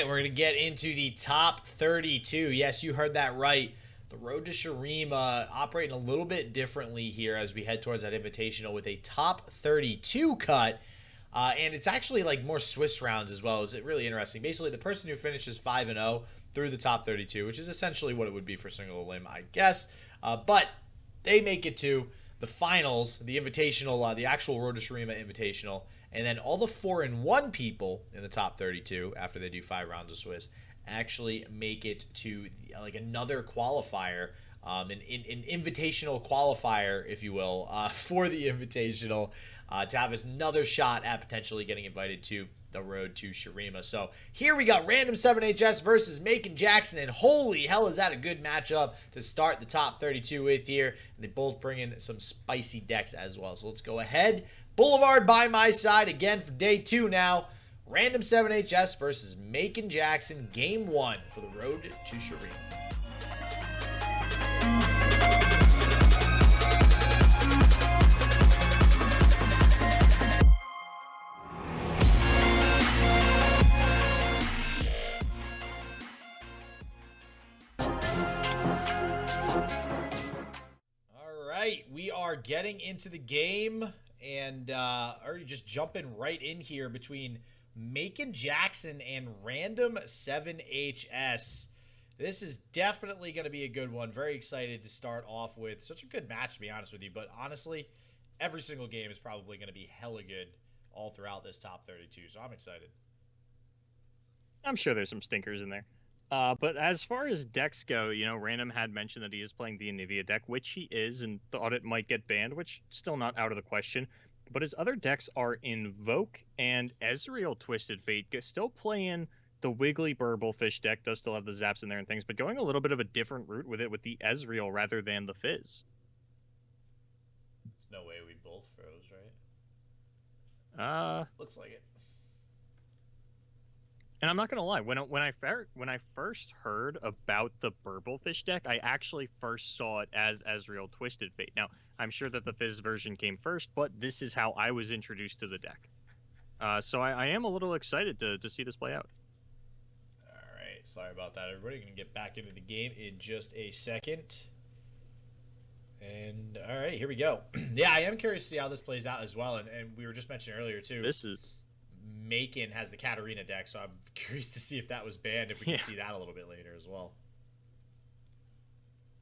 right, we're going to get into the top 32. Yes, you heard that right. The road to SHURIMA operating a little bit differently here as we head towards that invitational with a top 32 cut. And it's actually like more Swiss rounds as well. Is it really interesting? Basically, the person who finishes 5-0 through the top 32, which is essentially what it would be for single limb, I guess. But they make it to the finals, the invitational, the actual road to SHURIMA invitational. And then all the 4-1 people in the top 32 after they do 5 rounds of Swiss actually make it to like another qualifier, an invitational qualifier, if you will, for the invitational to have another shot at potentially getting invited to the road to SHURIMA. So here we got Random7HS versus MaykonJackson, and holy hell is that a good matchup to start the top 32 with here. And they both bring in some spicy decks as well. So let's go ahead. Boulevard by my side again for day 2 now. Random7HS versus MaykonJackson, game 1 for the road to SHURIMA. All right, we are getting into the game and already just jumping right in here between MaykonJackson and Random7HS. This is definitely going to be a good one. Very excited to start off with such a good match, to be honest with you. But honestly, every single game is probably going to be hella good all throughout this top 32. So I'm excited. I'm sure there's some stinkers in there. But as far as decks go, you know, Random had mentioned that he is playing the Anivia deck, which he is, and thought it might get banned, which still not out of the question. But his other decks are Invoke and Ezreal Twisted Fate, still playing the Wiggly Burblefish deck, does still have the zaps in there and things, but going a little bit of a different route with it with the Ezreal rather than the Fizz. There's no way we both froze, right? Looks like it. And I'm not gonna lie, when I first heard about the Burblefish deck, I actually first saw it as Ezreal Twisted Fate. Now, I'm sure that the Fizz version came first, but this is how I was introduced to the deck. So I am a little excited to see this play out. All right, sorry about that, everybody. Gonna get back into the game in just a second. And all right, here we go. Yeah, I am curious to see how this plays out as well. And we were just mentioning earlier too. This is. Maykon has the Katarina deck, so I'm curious to see if that was banned, if we can see that a little bit later as well.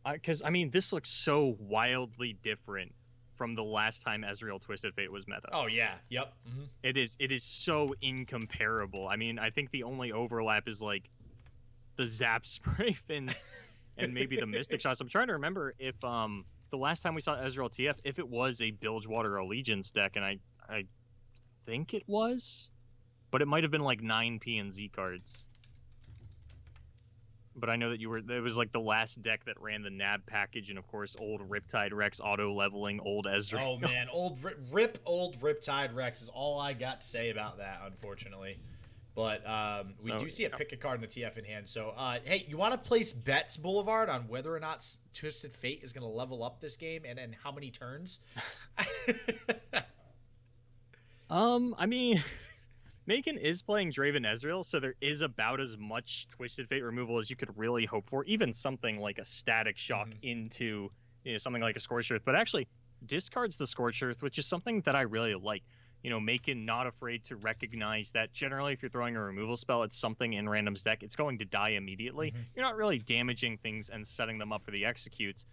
Because, I mean, this looks so wildly different from the last time Ezreal Twisted Fate was meta. Oh, yeah. Yep. Mm-hmm. It is so incomparable. I mean, I think the only overlap is, like, the Zap Spray Fins and maybe the Mystic Shots. I'm trying to remember if the last time we saw Ezreal TF, if it was a Bilgewater Allegiance deck, and I think it was. But it might have been like 9 P and Z cards. But I know that it was like the last deck that ran the NAB package, and of course, old Riptide Rex auto-leveling old Ezreal. Oh man, old Riptide Rex is all I got to say about that, unfortunately. But we do see it pick a card in the TF in hand. So, hey, you want to place bets, Boulevard, on whether or not Twisted Fate is going to level up this game, and how many turns? I mean... Maykon is playing Draven Ezreal, so there is about as much Twisted Fate removal as you could really hope for. Even something like a Static Shock into something like a Scorched Earth. But actually discards the Scorched Earth, which is something that I really like. You know, Maykon not afraid to recognize that generally if you're throwing a removal spell, it's something in Random's deck, it's going to die immediately. You're not really damaging things and setting them up for the executes,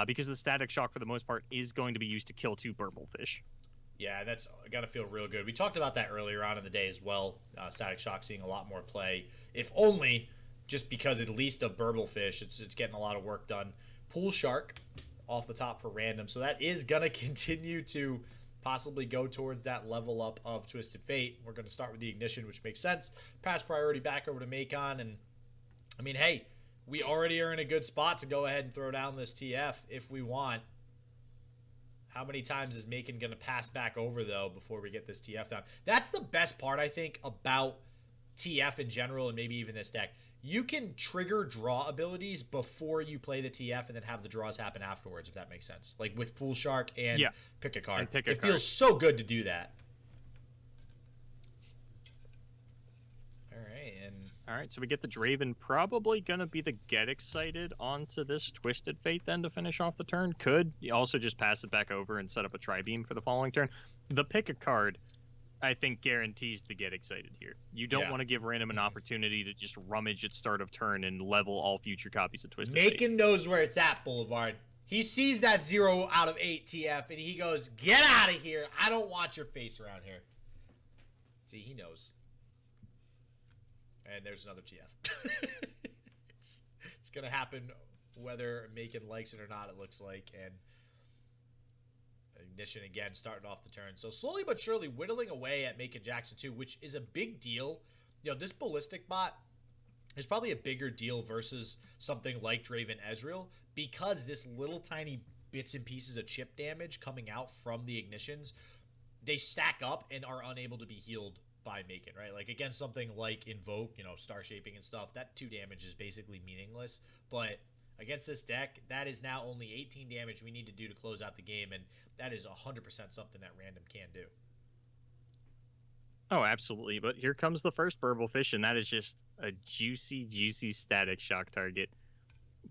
because the Static Shock, for the most part, is going to be used to kill 2 Burblefish. Yeah, that's got to feel real good. We talked about that earlier on in the day as well. Static Shock seeing a lot more play, if only just because at least of Burblefish, it's getting a lot of work done. Pool Shark off the top for Random, so that is going to continue to possibly go towards that level up of Twisted Fate. We're going to start with the Ignition, which makes sense. Pass priority back over to Maykon, and I mean, hey, we already are in a good spot to go ahead and throw down this TF if we want. How many times is Maykon going to pass back over, though, before we get this TF down? That's the best part, I think, about TF in general and maybe even this deck. You can trigger draw abilities before you play the TF and then have the draws happen afterwards, if that makes sense. Like with Pool Shark and pick a card. It feels so good to do that. All right, so we get the Draven, probably going to be the get excited onto this Twisted Fate then to finish off the turn. Could also just pass it back over and set up a Tri-Beam for the following turn. The pick a card, I think, guarantees the get excited here. You don't want to give Random an opportunity to just rummage at start of turn and level all future copies of Twisted Fate. Maykon knows where it's at, Boulevard. He sees that 0 out of 8 TF, and he goes, get out of here. I don't want your face around here. See, he knows. And there's another TF. It's going to happen whether Maykon likes it or not, it looks like. And Ignition again starting off the turn. So slowly but surely whittling away at MaykonJackson 2, which is a big deal. You know, this Ballistic bot is probably a bigger deal versus something like Draven Ezreal, because this little tiny bits and pieces of chip damage coming out from the Ignitions, they stack up and are unable to be healed by Maykon, right? Like against something like Invoke, you know, Star Shaping and stuff, that 2 damage is basically meaningless. But against this deck, that is now only 18 damage we need to do to close out the game, and that is 100% something that Random can do. Oh, absolutely. But here comes the first Burblefish, and that is just a juicy, juicy Static Shock target.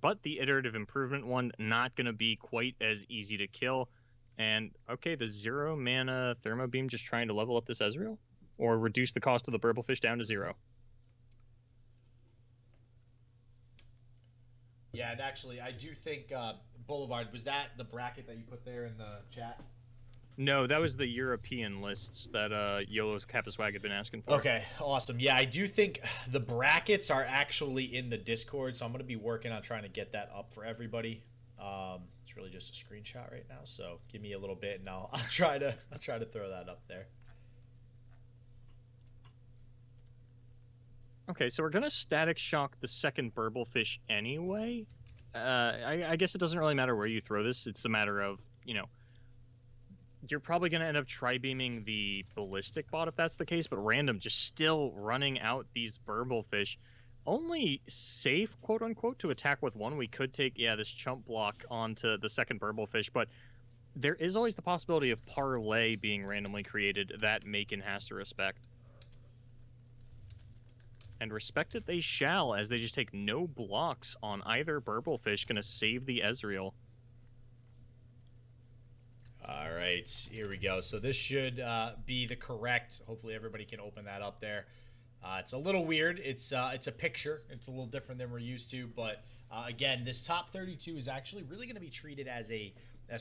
But the Iterative Improvement one, not going to be quite as easy to kill. And, okay, the 0 mana Thermo Beam just trying to level up this Ezreal? Or reduce the cost of the Burblefish down to 0? Yeah, and actually, I do think, Boulevard, was that the bracket that you put there in the chat? No, that was the European lists that YOLO's Capiswag had been asking for. Okay, awesome. Yeah, I do think the brackets are actually in the Discord, so I'm going to be working on trying to get that up for everybody. It's really just a screenshot right now, so give me a little bit, and I'll try to throw that up there. Okay, so we're going to Static Shock the second Burblefish anyway. I guess it doesn't really matter where you throw this. It's a matter of, you know, you're probably going to end up Tri-Beaming the Ballistic bot if that's the case, but Random just still running out these Burblefish. Only safe, quote-unquote, to attack with one. We could take, this chump block onto the second Burblefish, but there is always the possibility of Parlay being randomly created that Maykon has to respect. And respect it they shall, as they just take no blocks on either Burblefish. Going to save the Ezreal. All right, here we go. So this should be the correct. Hopefully everybody can open that up there. It's a little weird. It's a picture. It's a little different than we're used to. But again, this top 32 is actually really going to be treated as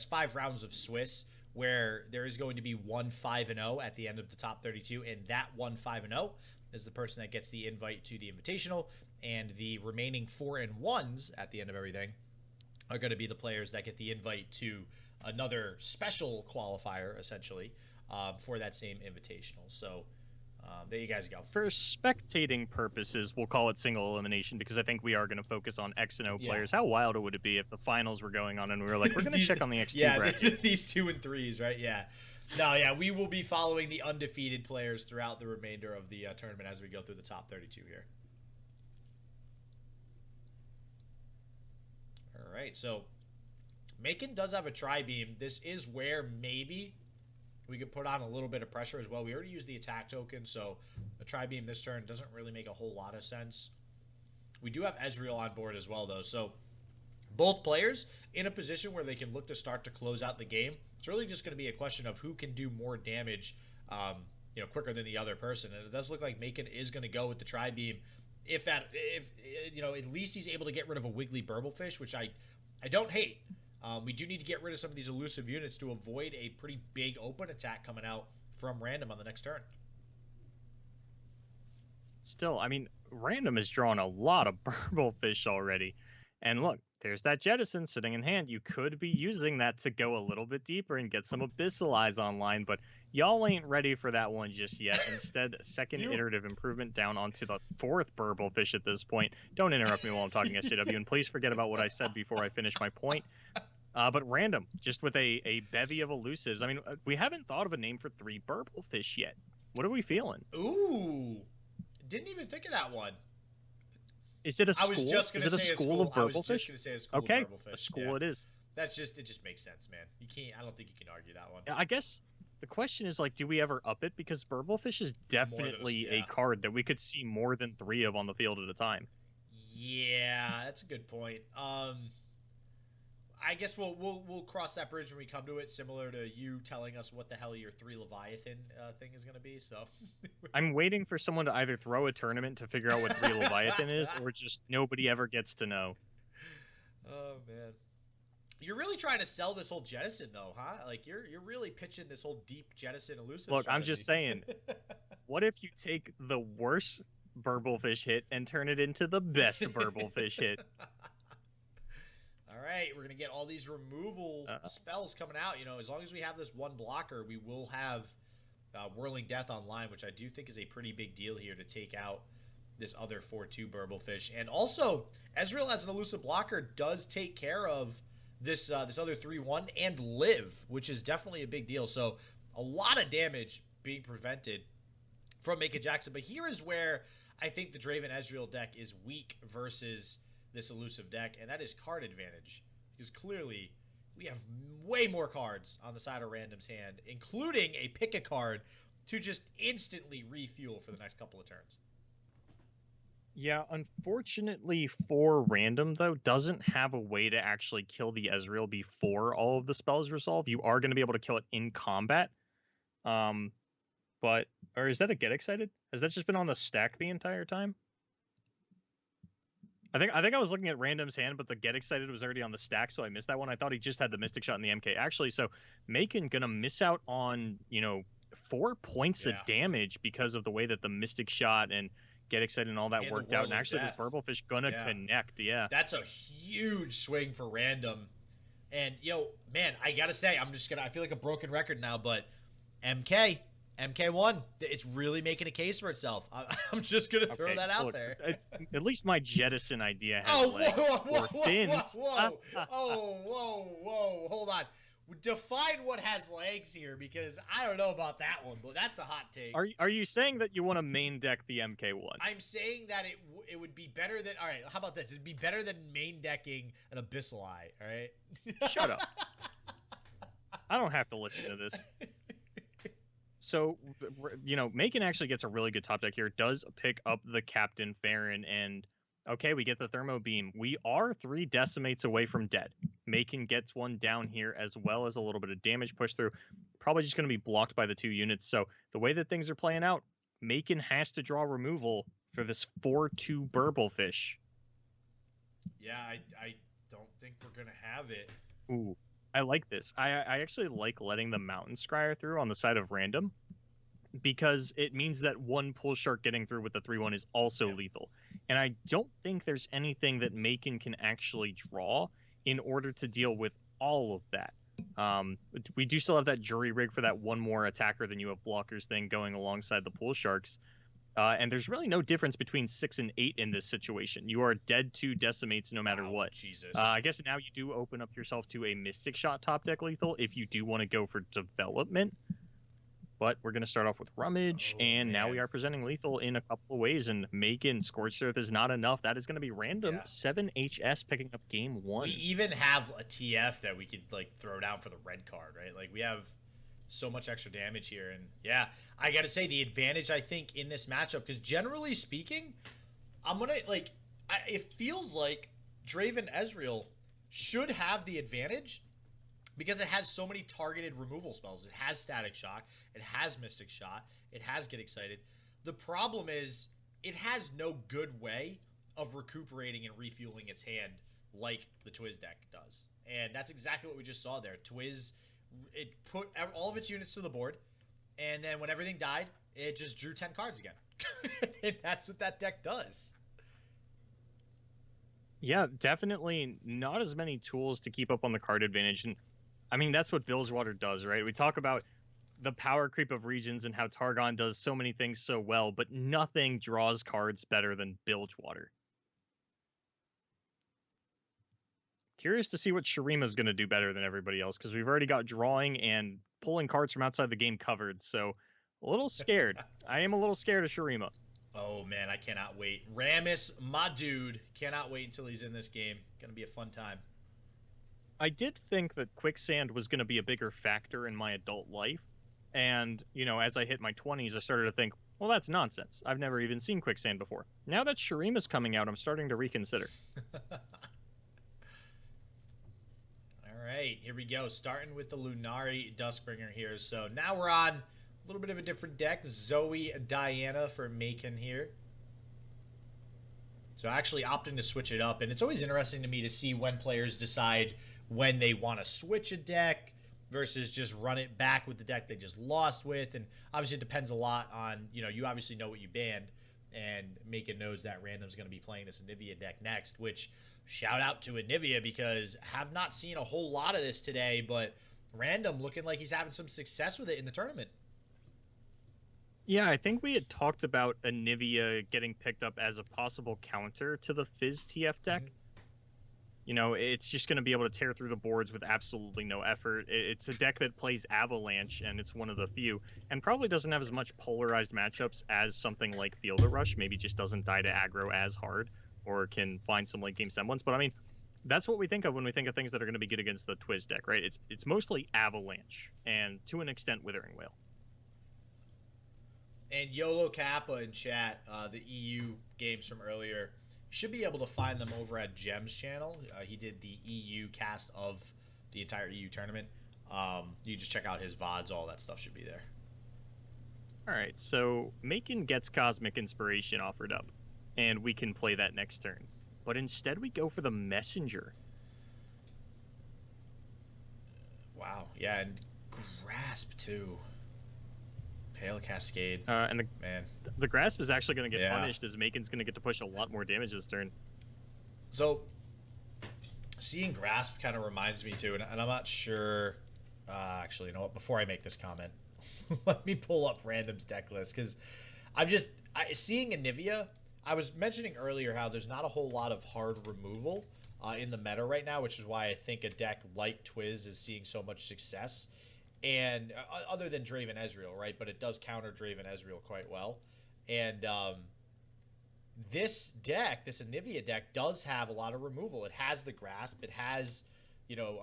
5 rounds of Swiss, where there is going to be 1 5-0 at the end of the top 32, and that 1 5-0 is the person that gets the invite to the Invitational, and the remaining 4-1s at the end of everything are going to be the players that get the invite to another special qualifier, essentially, for that same Invitational. So there you guys go. For spectating purposes, we'll call it single elimination, because I think we are going to focus on X and O players. How wild would it be if the finals were going on and we were like, we're going to check on the X2 bracket? These 2 and 3s, right? Yeah. No, yeah, we will be following the undefeated players throughout the remainder of the tournament as we go through the top 32 here. All right, so Maykon does have a Tri-Beam. This is where maybe we could put on a little bit of pressure as well. We already used the attack token, so the Tri-Beam this turn doesn't really make a whole lot of sense. We do have Ezreal on board as well, though, so both players in a position where they can look to start to close out the game. It's really just going to be a question of who can do more damage, quicker than the other person. And it does look like Maykon is going to go with the Tri-Beam. If at least he's able to get rid of a Wiggly Burblefish, which I don't hate. We do need to get rid of some of these elusive units to avoid a pretty big open attack coming out from Random on the next turn. Still, I mean, Random has drawn a lot of Burblefish already. And look, there's that Jettison sitting in hand. You could be using that to go a little bit deeper and get some Abyssal Eyes online, but y'all ain't ready for that one just yet. Instead, second Iterative Improvement down onto the 4th Burblefish at this point. Don't interrupt me while I'm talking SJW, and please forget about what I said before I finish my point. But Random, just with a bevy of elusives. I mean, we haven't thought of a name for 3 Burblefish yet. What are we feeling? Ooh, didn't even think of that one. Is it a school? I was just going to say a school of Burblefish? I was just going to say a school of Burblefish. A school it is. It just makes sense, man. You can't. I don't think you can argue that one. I guess The question is, like, do we ever up it? Because Burblefish is definitely a card that we could see more than 3 of on the field at a time. Yeah, that's a good point. I guess we'll cross that bridge when we come to it. Similar to you telling us what the hell your 3 Leviathan thing is going to be. So I'm waiting for someone to either throw a tournament to figure out what 3 Leviathan is, or just nobody ever gets to know. Oh man, you're really trying to sell this whole jettison though, huh? Like you're really pitching this whole deep jettison elusive. Look, strategy. I'm just saying. What if you take the worst Burblefish hit and turn it into the best Burblefish hit? All right, we're gonna get all these removal spells coming out. You know, as long as we have this one blocker, we will have Whirling Death online, which I do think is a pretty big deal here to take out this other 4/2 Burblefish. And also, Ezreal as an elusive blocker does take care of this this other 3/1 and live, which is definitely a big deal. So a lot of damage being prevented from MaykonJackson. But here is where I think the Draven Ezreal deck is weak versus this elusive deck, and that is card advantage. Because clearly, we have way more cards on the side of Random's hand, including a pick a card to just instantly refuel for the next couple of turns. Yeah, unfortunately for Random, though, doesn't have a way to actually kill the Ezreal before all of the spells resolve. You are going to be able to kill it in combat. But, or is that a Get Excited? Has that just been on the stack the entire time? I think I was looking at Random's hand, but the Get Excited was already on the stack, so I missed that one. I thought he just had the Mystic Shot in the MK. Actually, so Maykon gonna miss out on, 4 points of damage because of the way that the Mystic Shot and Get Excited and all that worked out. And actually, this Burblefish gonna connect. Yeah, that's a huge swing for Random. And man, I gotta say, I feel like a broken record now, but MK1, it's really making a case for itself. I'm just going to throw that out there. At least my jettison idea has legs. Whoa. Hold on. Define what has legs here, because I don't know about that one, but that's a hot take. Are you saying that you want to main deck the MK1? I'm saying that it would be better than... All right, how about this? It'd be better than main decking an Abyssal Eye, all right? Shut up. I don't have to listen to this. So, Maykon actually gets a really good top deck here. Does pick up the Captain Farron, and okay, we get the Thermo Beam. We are 3 decimates away from dead. Maykon gets one down here, as well as a little bit of damage push through. Probably just going to be blocked by the 2 units. So, the way that things are playing out, Maykon has to draw removal for this 4/2 Burblefish. Yeah, I don't think we're going to have it. Ooh. I like this. I actually like letting the Mountain Scryer through on the side of Random, because it means that one Pull Shark getting through with the 3/1 is also lethal. And I don't think there's anything that Maykon can actually draw in order to deal with all of that. We do still have that Jury Rig for that one more attacker than you have blockers thing going alongside the Pull Sharks. And there's really no difference between 6 and 8 in this situation. You are dead to decimates no matter what. Jesus. I guess now you do open up yourself to a Mystic Shot top deck lethal if you do want to go for development. But we're going to start off with Rummage, and now we are presenting lethal in a couple of ways. And Maykon, Scorched Earth is not enough. That is going to be Random7HS picking up game 1. We even have a TF that we could throw down for the red card, right? Like, we have so much extra damage here. And yeah, I gotta say, the advantage I think in this matchup, because generally speaking, it feels like Draven Ezreal should have the advantage because it has so many targeted removal spells. It has Static Shock, it has Mystic Shot, it has Get Excited. The problem is it has no good way of recuperating and refueling its hand like the Twiz deck does. And that's exactly what we just saw there. Twiz, it put all of its units to the board, and then when everything died, it just drew 10 cards again. And that's what that deck does. Yeah, definitely not as many tools to keep up on the card advantage. And I mean, that's what Bilgewater does, right? We talk about the power creep of regions and how Targon does so many things so well, but nothing draws cards better than Bilgewater. Curious to see what SHURIMA is going to do better than everybody else, because we've already got drawing and pulling cards from outside the game covered, so a little scared. I am a little scared of SHURIMA. Oh, man, I cannot wait. Rammus, my dude, cannot wait until he's in this game. Going to be a fun time. I did think that Quicksand was going to be a bigger factor in my adult life, And, you know, as I hit my 20s, I started to think, well, that's nonsense. I've never even seen quicksand before. Now that SHURIMA's coming out, I'm starting to reconsider. All right, here we go. Starting with the Lunari Duskbringer here. So now we're on a little bit of a different deck. Zoe Diana for Maykon here. So actually opting to switch it up. And it's always interesting to me to see when players decide when they want to switch a deck versus just run it back with the deck they just lost with. And obviously it depends a lot on, you know, you obviously know what you banned. And Maykon knows that Random's going to be playing this Anivia deck next, which shout out to Anivia because have not seen a whole lot of this today, but Random looking like he's having some success with it in the tournament. Yeah, I think we had talked about Anivia getting picked up as a possible counter to the Fizz TF deck. You know, it's just going to be able to tear through the boards with absolutely no effort. It's a deck that plays Avalanche, and it's one of the few, and probably doesn't have as much polarized matchups as something like Field of Rush. Maybe just doesn't die to aggro as hard, or can find some late game semblance. But I mean, that's what we think of when we think of things that are going to be good against the Twiz deck, right? It's mostly Avalanche, and to an extent, Withering Wail. And YOLO Kappa in chat, the EU games from earlier, should be able to find them over at Gem's channel. He did the EU cast of the entire EU tournament. You just check out his VODs, all that stuff should be there. All right, so Maykon gets Cosmic Inspiration offered up, and we can play that next turn. But instead we go for the Messenger. Wow, yeah, and Grasp too. Pale Cascade. And the Grasp is actually going to get punished as Maykon's going to get to push a lot more damage this turn. So, seeing Grasp kind of reminds me too, and I'm not sure... actually, you know what? Before I make this comment, let me pull up Random's deck list, because seeing Anivia, I was mentioning earlier how there's not a whole lot of hard removal in the meta right now, which is why I think a deck like Twiz is seeing so much success. And other than Draven Ezreal, right? But it does counter Draven Ezreal quite well. And this deck, this Anivia deck, does have a lot of removal. It has the Grasp. It has, you know,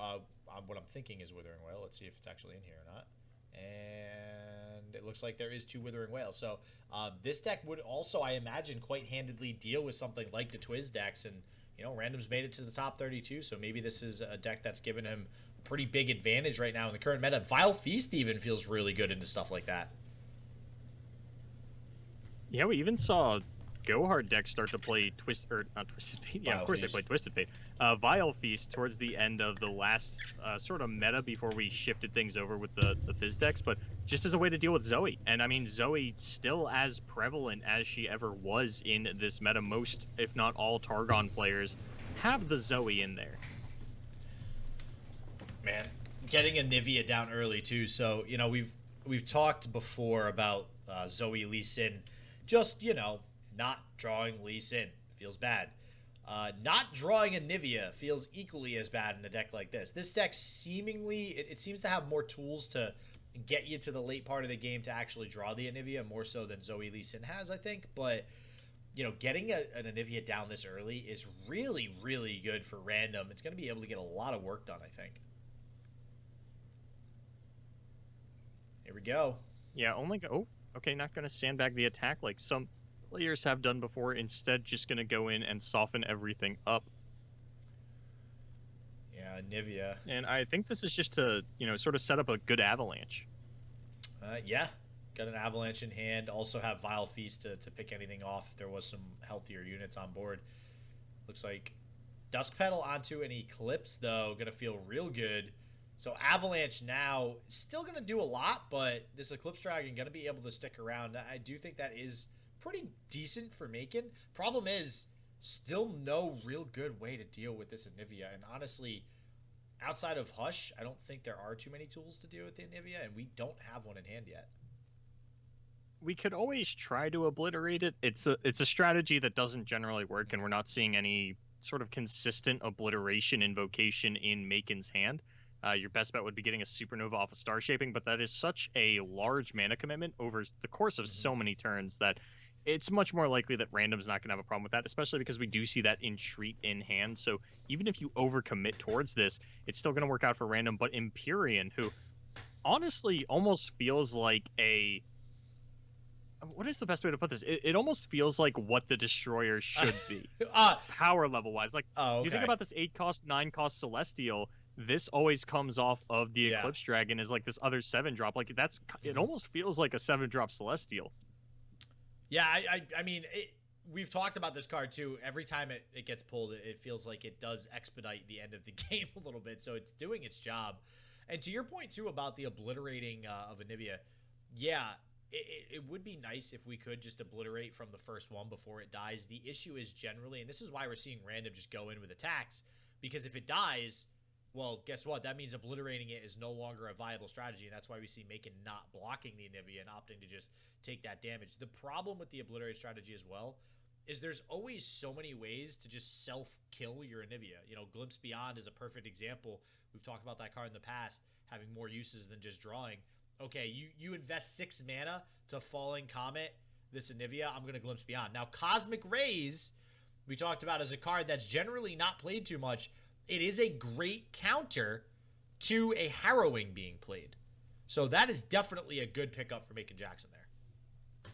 what I'm thinking is Withering Wail. Let's see if it's actually in here or not. And it looks like there is 2 Withering Wails. So this deck would also, I imagine, quite handedly deal with something like the Twiz decks. And, you know, Random's made it to the top 32. So maybe this is a deck that's given him pretty big advantage right now in the current meta. Vile Feast even feels really good into stuff like that. Yeah, we even saw Go-Hard decks start to play not Twisted Fate. Yeah, Vile of course Feast. They played Twisted Fate. Vile Feast towards the end of the last sort of meta before we shifted things over with the Fizz decks, but just as a way to deal with Zoe. And I mean, Zoe still as prevalent as she ever was in this meta. Most, if not all, Targon players have the Zoe in there. Man, getting Anivia down early too. So, you know, we've talked before about Zoe Lee Sin, just, you know, not drawing Lee Sin feels bad. Not drawing Anivia feels equally as bad in a deck like this. This deck seemingly, it seems to have more tools to get you to the late part of the game to actually draw the Anivia, more so than Zoe Lee Sin has, I think. But, you know, getting an Anivia down this early is really, really good for Random. It's going to be able to get a lot of work done, I think. Here we go. Yeah, okay, not going to sandbag the attack like some players have done before. Instead, just going to go in and soften everything up. Yeah, Anivia. And I think this is just to, you know, sort of set up a good Avalanche. Yeah, got an Avalanche in hand. Also have Vile Feast to pick anything off if there was some healthier units on board. Looks like Dusk Petal onto an Eclipse, though. Going to feel real good. So Avalanche now still going to do a lot, but this Eclipse Dragon going to be able to stick around. I do think that is pretty decent for Maykon. Problem is, still no real good way to deal with this Anivia. And honestly, outside of Hush, I don't think there are too many tools to deal with the Anivia, and we don't have one in hand yet. We could always try to obliterate it. It's a strategy that doesn't generally work, and we're not seeing any sort of consistent obliteration invocation in Maykon's hand. Your best bet would be getting a Supernova off of Star Shaping, but that is such a large mana commitment over the course of so many turns that it's much more likely that Random's not going to have a problem with that, especially because we do see that Entreat in hand. So even if you overcommit towards this, it's still going to work out for Random. But Empyrean, who honestly almost feels like a... What is the best way to put this? It almost feels like what the destroyer should be, power level wise. Like, Oh, okay. you think about this 8 cost, 9 cost Celestial. This always comes off of the Eclipse Dragon as like this other 7 drop. Like it almost feels like a 7 drop Celestial. Yeah, I mean, we've talked about this card too. Every time it gets pulled, it feels like it does expedite the end of the game a little bit. So it's doing its job. And to your point too about the obliterating of Anivia, yeah. It would be nice if we could just obliterate from the first one before it dies. The issue is generally, and this is why we're seeing Random just go in with attacks, because if it dies, well, guess what? That means obliterating it is no longer a viable strategy, and that's why we see Maykon not blocking the Anivia and opting to just take that damage. The problem with the obliterate strategy as well is there's always so many ways to just self-kill your Anivia. You know, Glimpse Beyond is a perfect example. We've talked about that card in the past, having more uses than just drawing. Okay, you invest 6 mana to Falling Comet this Anivia, I'm going to Glimpse Beyond. Now, Cosmic Rays, we talked about as a card that's generally not played too much. It is a great counter to a Harrowing being played. So that is definitely a good pickup for MaykonJackson there.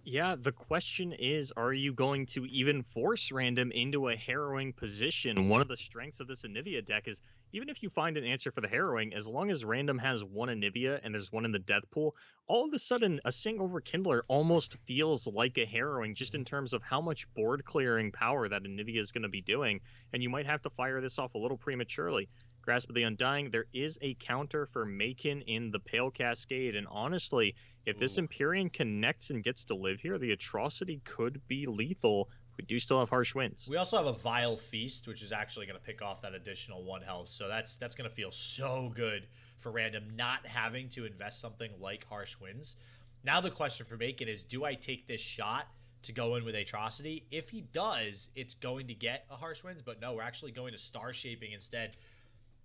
Yeah, the question is, are you going to even force Random into a Harrowing position? One of the strengths of this Anivia deck is, even if you find an answer for the Harrowing, as long as Random has one Anivia and there's one in the Death Pool, all of a sudden, a single Rekindler almost feels like a Harrowing, just in terms of how much board clearing power that Anivia is going to be doing, and you might have to fire this off a little prematurely. Grasp of the Undying, there is a counter for Maykon in the Pale Cascade, and honestly, if this Empyrean connects and gets to live here, the Atrocity could be lethal. We do still have Harsh Winds. We also have a Vile Feast, which is actually going to pick off that additional 1 health, so that's going to feel so good for Random not having to invest something like Harsh Winds. Now the question for Maykon is, do I take this shot to go in with Atrocity? If he does, it's going to get a Harsh Winds, but no, we're actually going to Star Shaping instead.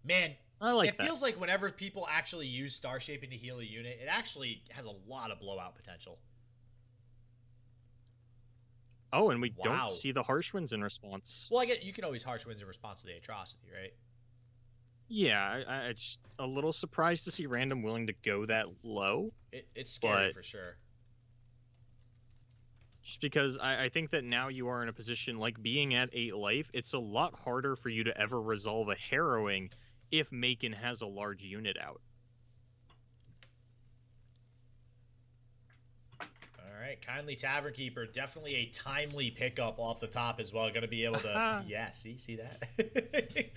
Man, it feels like whenever people actually use Star Shaping to heal a unit, it actually has a lot of blowout potential. Oh, and we don't see the Harsh Winds in response. Well, I get you can always Harsh Winds in response to the Atrocity, right? Yeah, it's a little surprised to see Random willing to go that low. It's scary for sure. Just because I think that now you are in a position, like being at 8 life, it's a lot harder for you to ever resolve a Harrowing if Maykon has a large unit out. All right, Kindly Tavern Keeper, definitely a timely pickup off the top as well. Going to be able to, yeah, see that?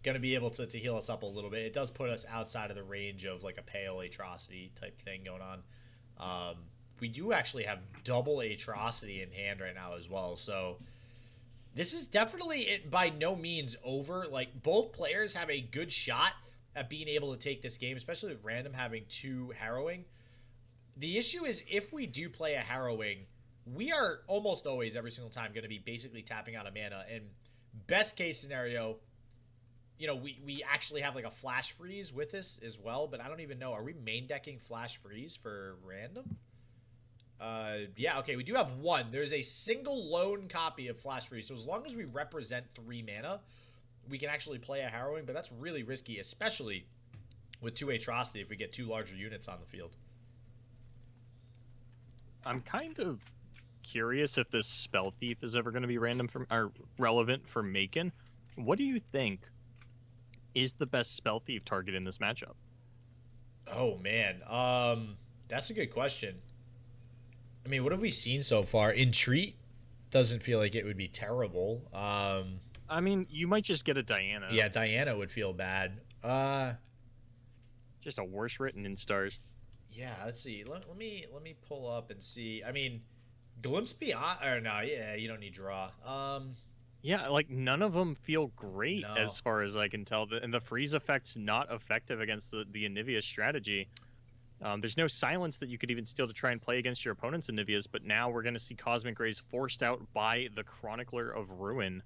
Going to be able to heal us up a little bit. It does put us outside of the range of like a Pale Atrocity type thing going on. We do actually have double Atrocity in hand right now as well, so this is definitely by no means over. Like, both players have a good shot at being able to take this game, especially with Random having 2 Harrowing. The issue is, if we do play a Harrowing, we are almost always, every single time, going to be basically tapping out a mana. And best case scenario, you know, we actually have like a Flash Freeze with this as well, but I don't even know. Are we main decking Flash Freeze for Random? Yeah, okay, we do have 1. There's a single lone copy of Flash Freeze, so as long as we represent 3 mana, we can actually play a Harrowing, but that's really risky, especially with 2 Atrocity if we get 2 larger units on the field. I'm kind of curious if this Spell Thief is ever going to be relevant for Maykon. What do you think is the best Spell Thief target in this matchup? Oh, man. That's a good question. I mean, what have we seen so far? Entreat doesn't feel like it would be terrible. I mean, you might just get a Diana. Yeah, Diana would feel bad. Just a worse written in stars. Yeah, let's see. Let me pull up and see. I mean, Glimpse Beyond, or no, yeah, you don't need draw. Yeah, like none of them feel great as far as I can tell. And the freeze effect's not effective against the Anivia strategy. There's no silence that you could even steal to try and play against your opponent's Anivias, but now we're going to see Cosmic Rays forced out by the Chronicler of Ruin.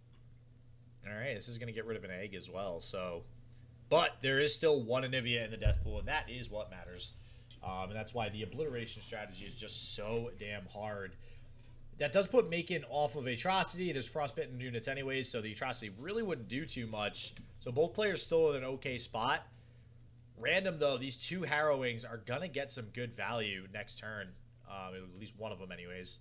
All right, this is going to get rid of an egg as well, so... But there is still 1 Anivia in the Death Pool, and that is what matters. And that's why the Obliteration strategy is just so damn hard. That does put Maykon off of Atrocity. There's Frostbitten units anyways, so the Atrocity really wouldn't do too much. So both players still in an okay spot. Random, though, these two Harrowings are going to get some good value next turn. At least one of them, anyways.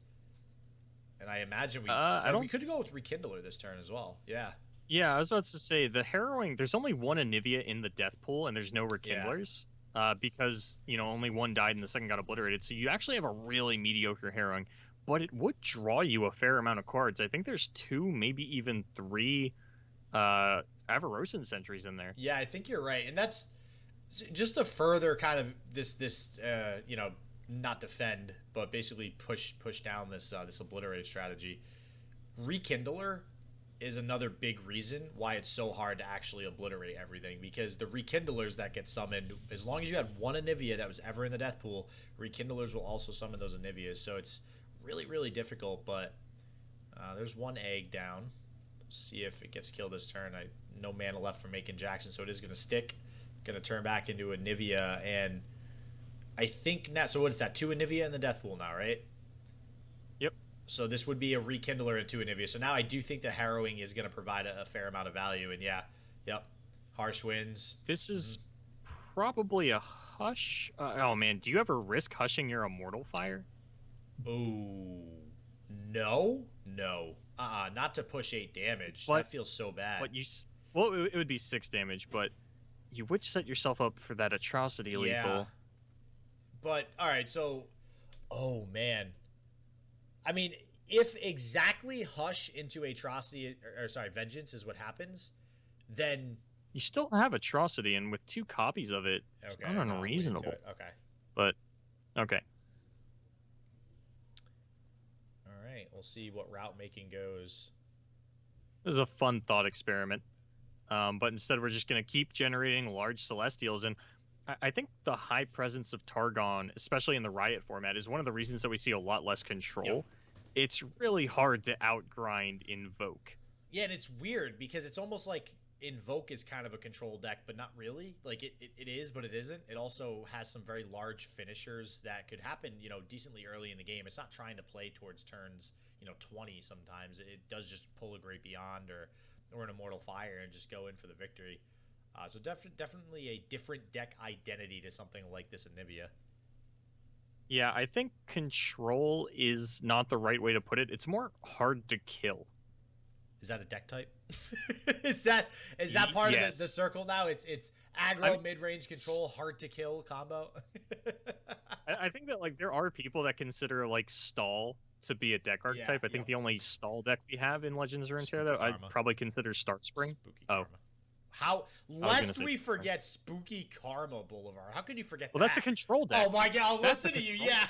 And I imagine we could go with Rekindler this turn as well. Yeah. Yeah, I was about to say, the Harrowing, there's only one Anivia in the death pool, and there's no Rekindlers. Because, only one died and the second got obliterated. So you actually have a really mediocre Harrowing. But it would draw you a fair amount of cards. I think there's 2, maybe even 3 Avarosan Sentries in there. Yeah, I think you're right. And that's just to further kind of this not defend, but basically push down this obliterate strategy. Rekindler is another big reason why it's so hard to actually obliterate everything, because the Rekindlers that get summoned, as long as you had one Anivia that was ever in the death pool, Rekindlers will also summon those Anivias. So it's really, really difficult, but there's one egg down. See if it gets killed this turn. No mana left for MaykonJackson, so it is going to stick. Going to turn back into Anivia, and I think now. So what is that? 2 Anivia in the death pool now, right? Yep. So this would be a Rekindler and 2 Anivia. So now I do think the Harrowing is going to provide a fair amount of value, and Harsh Winds. This is probably a Hush. Oh man, do you ever risk hushing your Immortal Fire? Oh, no. Not to push 8 damage. That feels so bad. But it would be 6 damage, but you would set yourself up for that atrocity lethal. But all right, so, oh man, I mean, if exactly Hush into atrocity, Vengeance is what happens, then you still have atrocity, and with 2 copies of it, it's not unreasonable. Okay, but okay. We'll see what route Making goes. This is a fun thought experiment. But instead, we're just going to keep generating large Celestials. And I think the high presence of Targon, especially in the Riot format, is one of the reasons that we see a lot less control. Yep. It's really hard to outgrind Invoke. Yeah, and it's weird because it's almost like Invoke is kind of a control deck, but not really. Like, it is, but it isn't. It also has some very large finishers that could happen, decently early in the game. It's not trying to play towards turns, 20 sometimes. It does just pull a Great Beyond or an Immortal Fire and just go in for the victory. So definitely a different deck identity to something like this Anivia. Yeah, I think control is not the right way to put it. It's more hard to kill. Is that a deck type? is that part of the circle now? It's aggro, mid-range control, hard to kill combo. I think that there are people that consider stall to be a deck archetype. I think the only stall deck we have in Legends of Runeterra, though, I'd probably consider Start Spring. Spooky Karma. Lest we forget Spooky Karma Boulevard. How could you forget that? Well, that's a control deck. Oh my god, listen to you. Yeah,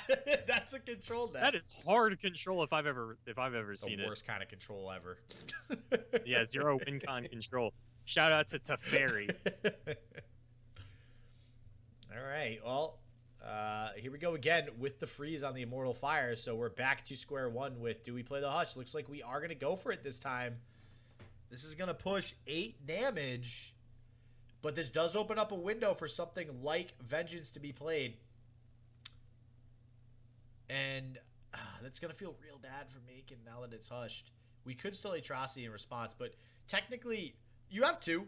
that's a control deck. That is hard control if I've ever seen it. The worst kind of control ever. Yeah, 0 win con control. Shout out to Teferi. All right, well, here we go again with the freeze on the Immortal Fire. So we're back to square one with, do we play the Hush? Looks like we are going to go for it this time. This is going to push 8 damage, but this does open up a window for something like Vengeance to be played. And that's going to feel real bad for Maykon now that it's hushed. We could still Atrocity in response, but technically you have 2,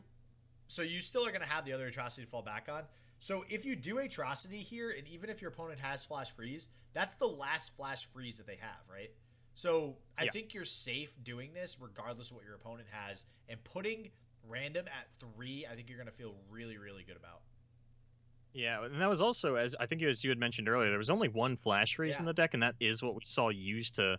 so you still are going to have the other Atrocity to fall back on. So if you do Atrocity here, and even if your opponent has Flash Freeze, that's the last Flash Freeze that they have, right? So I think you're safe doing this regardless of what your opponent has. And putting Random at 3, I think you're going to feel really, really good about. Yeah, and that was also, as you had mentioned earlier, there was only 1 Flash Freeze in the deck, and that is what we saw used to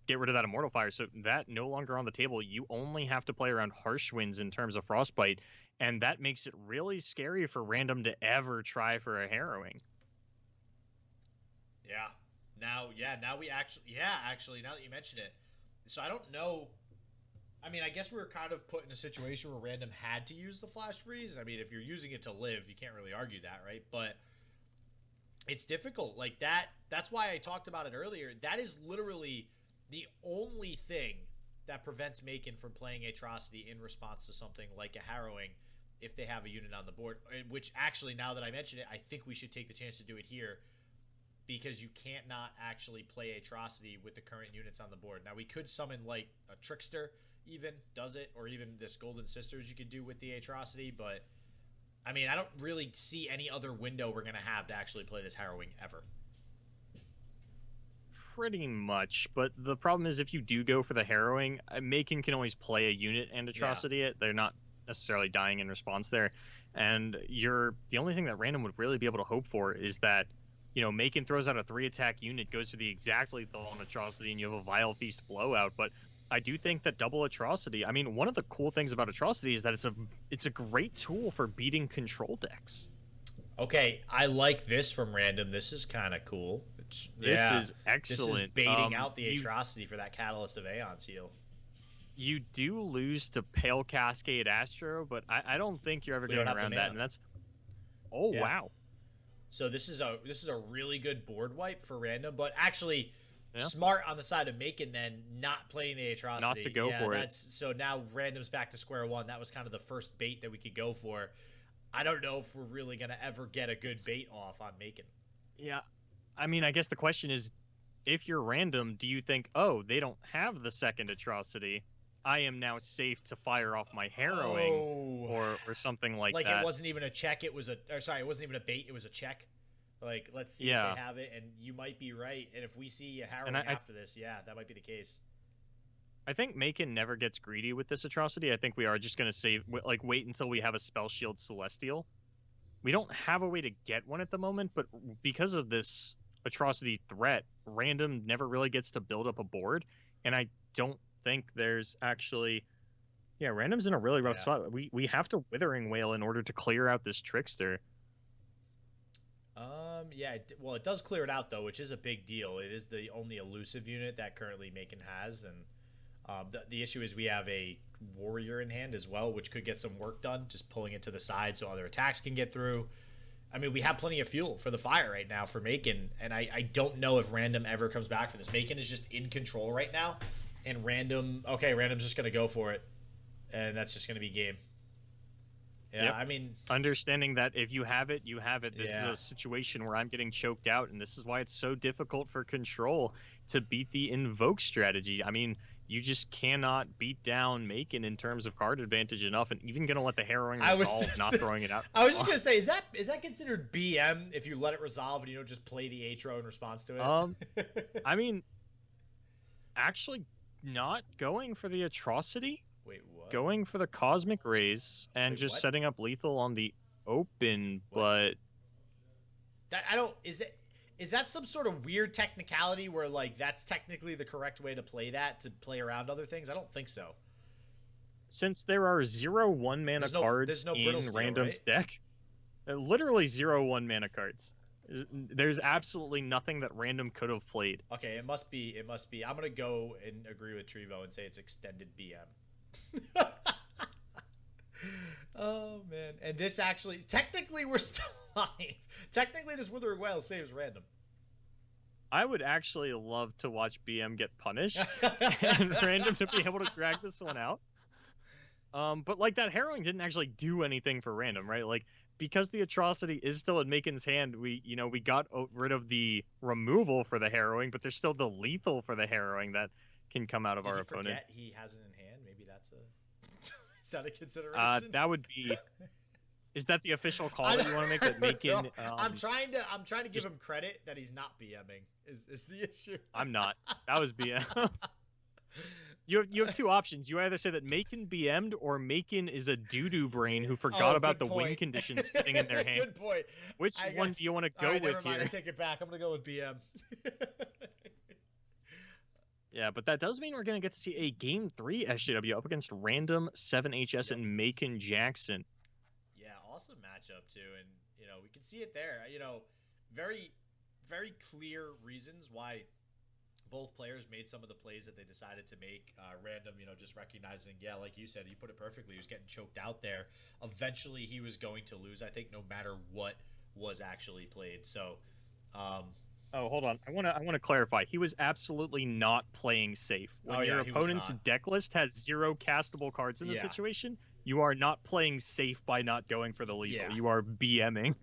get rid of that Immortal Fire. So that no longer on the table. You only have to play around Harsh Winds in terms of Frostbite, and that makes it really scary for Random to ever try for a Harrowing. Yeah. Now we actually, now that you mention it. So I don't know. I mean, I guess we were kind of put in a situation where Random had to use the Flash Freeze. I mean, if you're using it to live, you can't really argue that, right? But it's difficult. Like that's why I talked about it earlier. That is literally the only thing that prevents Maykon from playing Atrocity in response to something like a Harrowing if they have a unit on the board. Which actually, now that I mention it, I think we should take the chance to do it here, because you can't not actually play Atrocity with the current units on the board. Now, we could summon like a Trickster even does it, or even this Golden Sisters you could do with the Atrocity, but I mean, I don't really see any other window we're going to have to actually play this Harrowing ever. Pretty much, but the problem is if you do go for the Harrowing, Maykon can always play a unit and Atrocity it. They're not necessarily dying in response there. And the only thing that Random would really be able to hope for is that, Maykon throws out a 3-attack unit, goes for the exact lethal on Atrocity, and you have a Vile Feast blowout. But I do think that double Atrocity, I mean, one of the cool things about Atrocity is that it's a great tool for beating control decks. Okay, I like this from Random. This is kind of cool. This is excellent. This is baiting out the Atrocity for that Catalyst of Aeon seal. You do lose to Pale Cascade Astro, but I don't think you're ever getting around that. And that's wow. So this is a really good board wipe for Random, but actually smart on the side of Maykon then not playing the Atrocity. Not to go for it. So now Random's back to square one. That was kind of the first bait that we could go for. I don't know if we're really going to ever get a good bait off on Maykon. Yeah. I mean, I guess the question is, if you're Random, do you think, oh, they don't have the second Atrocity, I am now safe to fire off my Harrowing or something like that? Like it wasn't even a check, it wasn't even a bait, it was a check. Like, let's see if they have it, and you might be right. And if we see a Harrowing after this, that might be the case. I think Maykon never gets greedy with this Atrocity. I think we are just going to wait until we have a Spell Shield Celestial. We don't have a way to get one at the moment, but because of this Atrocity threat, Random never really gets to build up a board, and I don't think there's actually... Yeah, Random's in a really rough spot. We have to Withering Wail in order to clear out this Trickster. Well, it does clear it out, though, which is a big deal. It is the only elusive unit that currently Maykon has, and the issue is we have a Warrior in hand as well, which could get some work done, just pulling it to the side so other attacks can get through. I mean, we have plenty of fuel for the fire right now for Maykon, and I don't know if Random ever comes back for this. Maykon is just in control right now, and Random's just going to go for it, and that's just going to be game. Yeah, yep. I mean... Understanding that if you have it, you have it. This is a situation where I'm getting choked out, and this is why it's so difficult for Control to beat the Invoke strategy. I mean, you just cannot beat down Maykon in terms of card advantage enough, and even going to let the Harrowing resolve, not throwing it out. I was just going to say, is that considered BM if you let it resolve and you don't just play the Atro in response to it? I mean, actually not going for the Atrocity. Wait, what? Going for the Cosmic Rays and setting up lethal on the open, but that is that some sort of weird technicality where like that's technically the correct way to play around other things? I don't think so. Since there are 0/1 mana cards in Random's deck, literally 0/1 mana cards. There's absolutely nothing that Random could have played. Okay, it must be. I'm gonna go and agree with Trevo and say it's extended BM. Oh man, and this actually technically we're still alive. Technically this Withering Wail saves Random. I would actually love to watch BM get punished and Random to be able to drag this one out. But like that Harrowing didn't actually do anything for Random, right? Like because the Atrocity is still in Maykon's hand, we got rid of the removal for the Harrowing, but there's still the lethal for the Harrowing that can come out of our opponent. Forget he has it in hand. Maybe that's a is that a consideration? That would be. Is that the official call that you want to make? That Maykon. I'm trying to give him credit that he's not BMing. Is the issue? I'm not. That was BM. You have two options. You either say that Maykon BM'd or Maykon is a doo-doo brain who forgot about the win conditions sitting in their hand. Good point. Which one do you want to go with never mind, here? I take it back. I'm going to go with BM. Yeah, but that does mean we're going to get to see a Game 3 SJW up against Random7HS and MaykonJackson. Yeah, awesome matchup, too. And, we can see it there. Very, very clear reasons why both players made some of the plays that they decided to make. Random, just recognizing, like you said, you put it perfectly. He was getting choked out there. Eventually, he was going to lose, I think, no matter what was actually played. So, oh, hold on. I want to clarify. He was absolutely not playing safe. When your opponent's deck list has 0 castable cards in the situation, you are not playing safe by not going for the lethal. You are BMing.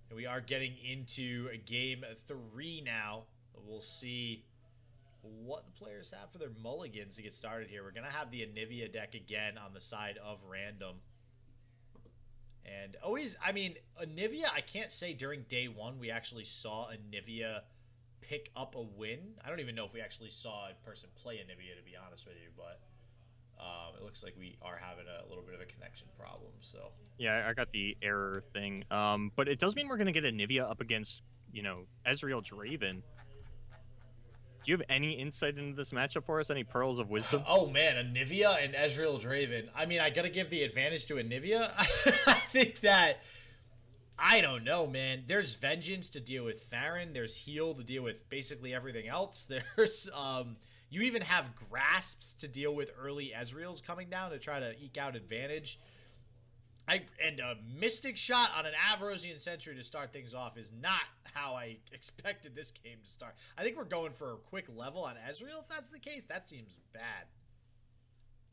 And we are getting into Game 3 now. We'll see what the players have for their mulligans to get started here. We're going to have the Anivia deck again on the side of Random. And always, I mean, Anivia, I can't say during day one we actually saw Anivia pick up a win. I don't even know if we actually saw a person play Anivia, to be honest with you, but it looks like we are having a little bit of a connection problem. So yeah, I got the error thing. But it does mean we're gonna get Anivia up against, you know, Ezreal Draven. Do you have any insight into this matchup for us? Any pearls of wisdom? Oh man, Anivia and Ezreal Draven. I mean, I gotta give the advantage to Anivia. I think that, I don't know, man. There's Vengeance to deal with Farron. There's Heal to deal with basically everything else. There's you even have Grasps to deal with early Ezreals coming down to try to eke out advantage. And a Mystic Shot on an Avarosian Sentry to start things off is not how I expected this game to start. I think we're going for a quick level on Ezreal. If that's the case, that seems bad.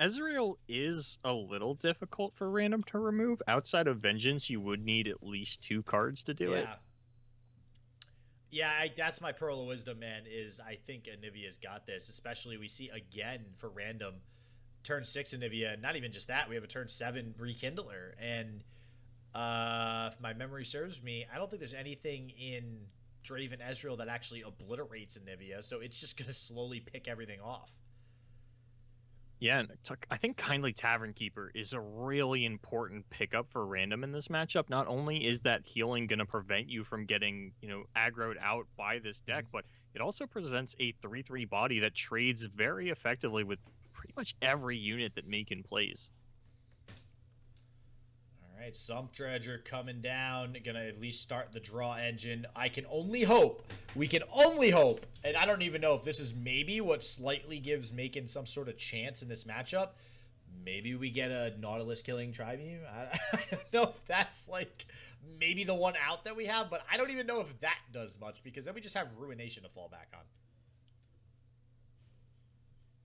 Ezreal is a little difficult for random to remove. Outside of Vengeance, you would need at least 2 cards to do it. Yeah, that's my Pearl of Wisdom, man, is I think Anivia's got this. Especially we see again for random turn 6 Anivia, not even just that, we have a turn 7 Rekindler, and if my memory serves me, I don't think there's anything in Draven Ezreal that actually obliterates Anivia, so it's just going to slowly pick everything off. Yeah, and I think Kindly Tavern Keeper is a really important pickup for random in this matchup. Not only is that healing going to prevent you from getting, you know, aggroed out by this deck, but it also presents a 3/3 body that trades very effectively with pretty much every unit that Maykon plays. All right, Sump Dredger coming down, gonna at least start the draw engine. I can only hope, we can only hope, and I don't even know if this is maybe what slightly gives Maykon some sort of chance in this matchup. Maybe we get a Nautilus killing Tribeam. I don't know if that's like maybe the one out that we have, but I don't even know if that does much, because then we just have Ruination to fall back on.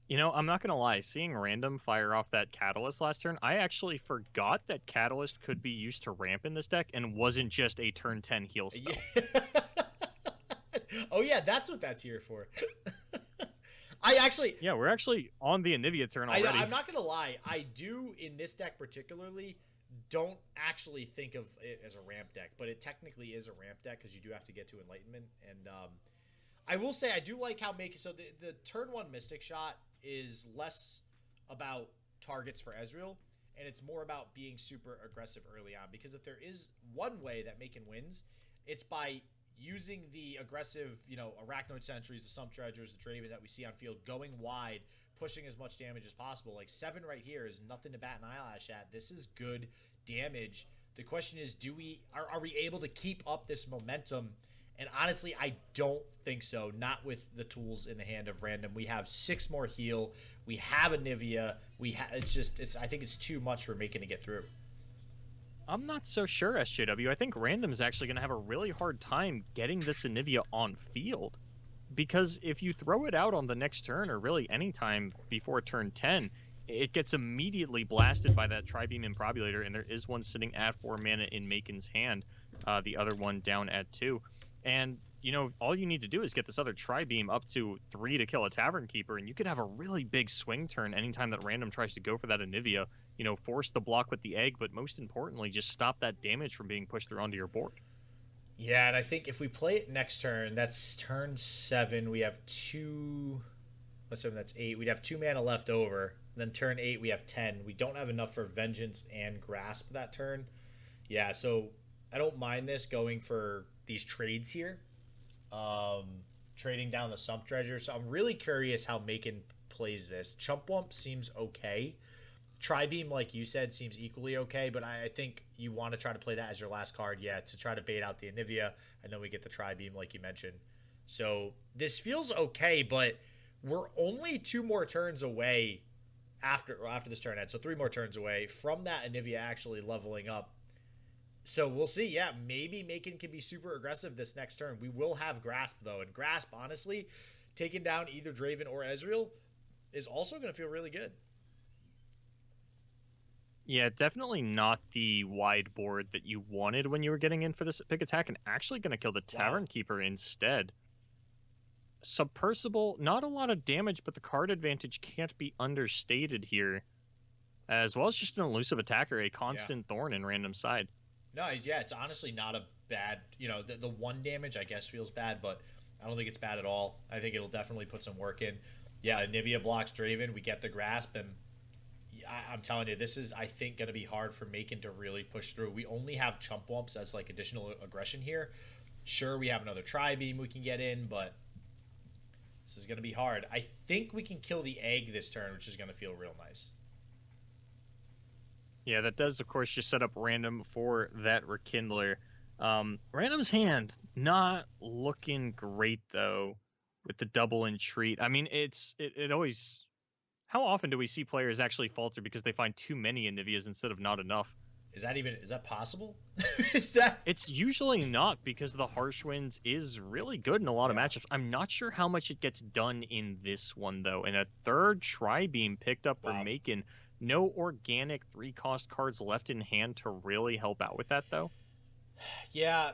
You know, I'm not going to lie. Seeing random fire off that Catalyst last turn, I actually forgot that Catalyst could be used to ramp in this deck and wasn't just a turn 10 heal spell. Yeah. Oh, yeah, that's what that's here for. I actually... Yeah, we're actually on the Anivia turn already. I'm not going to lie. I do, in this deck particularly, don't actually think of it as a ramp deck, but it technically is a ramp deck because you do have to get to Enlightenment. And I will say I do like how Maykon... So the turn 1 Mystic Shot is less about targets for Ezreal, and it's more about being super aggressive early on, because if there is one way that Maykon wins, it's by using the aggressive, you know, Arachnoid Sentries, the Sump Dredgers, the Draven that we see on field, going wide, pushing as much damage as possible. Like 7 right here is nothing to bat an eyelash at. This is good damage. The question is, are we able to keep up this momentum? And honestly, I don't think so. Not with the tools in the hand of random. We have 6 more heal. We have Anivia. I think it's too much for Maykon to get through. I'm not so sure, SJW. I think random is actually going to have a really hard time getting this Anivia on field, because if you throw it out on the next turn, or really any time before turn 10, it gets immediately blasted by that Tribeam Improbulator, and there is one sitting at 4 mana in Maykon's hand, the other one down at 2. And, you know, all you need to do is get this other Tri-Beam up to 3 to kill a Tavern Keeper, and you could have a really big swing turn anytime that random tries to go for that Anivia. You know, force the block with the egg, but most importantly, just stop that damage from being pushed through onto your board. Yeah, and I think if we play it next turn, that's turn 7. We have 2... What's 7? That's 8. We'd have 2 mana left over. Then turn 8, we have 10. We don't have enough for Vengeance and Grasp that turn. Yeah, so I don't mind this going for these trades here, trading down the Sump Dredger. So I'm really curious how Maykon plays this. Chumpwump seems okay. Tri-Beam, like you said, seems equally okay, but I think you want to try to play that as your last card, yeah, to try to bait out the Anivia, and then we get the Tri-Beam like you mentioned. So this feels okay, but we're only 2 more turns away after this turn ends, so 3 more turns away from that Anivia actually leveling up. So we'll see. Yeah, maybe Maykon can be super aggressive this next turn. We will have Grasp, though. And Grasp, honestly, taking down either Draven or Ezreal is also going to feel really good. Yeah, definitely not the wide board that you wanted when you were getting in for this big attack, and actually going to kill the Tavern Keeper instead. Submersible, not a lot of damage, but the card advantage can't be understated here. As well as just an elusive attacker, a constant thorn in random side. No, yeah, it's honestly not a bad. The one damage I guess feels bad, but I don't think it's bad at all. I think it'll definitely put some work in. Yeah, Nivea blocks Draven. We get the grasp, and I'm telling you, this is I think going to be hard for Maykon to really push through. We only have Chump Wumps as like additional aggression here. Sure, we have another Tri-Beam we can get in, but this is going to be hard. I think we can kill the egg this turn, which is going to feel real nice. Yeah, that does, of course, just set up Random for that Rekindler. Random's hand, not looking great, though, with the double entreat. I mean, it always... How often do we see players actually falter because they find too many Anivias instead of not enough? Is that possible? Is that? It's usually not, because the Harsh Winds is really good in a lot of matchups. I'm not sure how much it gets done in this one, though. And a third Tri-Beam picked up for Maykon. No organic 3-cost cards left in hand to really help out with that, though. Yeah.